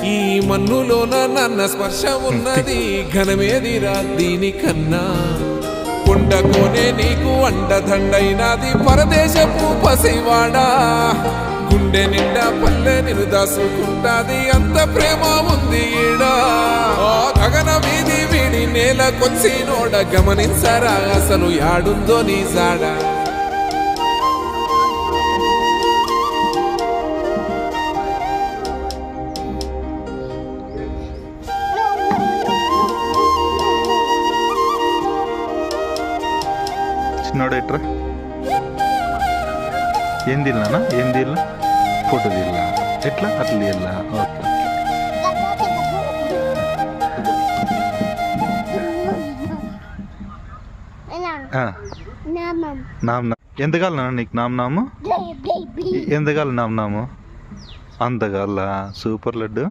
ఈ మన్నులోన నన్న స్పర్శ ఉన్నది ఘనమేదిరా దీనికన్నా కొండకోనే నీకు అండదండైనది పరదేశపు పసివాడా గుండె నిండా పల్లె నిన్ను దాసుకుంటాది అంత ప్రేమ ఉంది ఈడా గగన వీధి వీడి నేలకొచ్చినోడ గమనించరా అసలు యాడుందో నీ జాడా చిన్నోడు ఎట్రా ఏం తిన్నా ఏం తిన్నా ఫోటో తిన్నా ఎట్లా అట్లా తిన్నా ఓకే నామ్ ఎంతకాల నీకు నాము ఎంతకాల నాము అంతకాల సూపర్ లడ్డు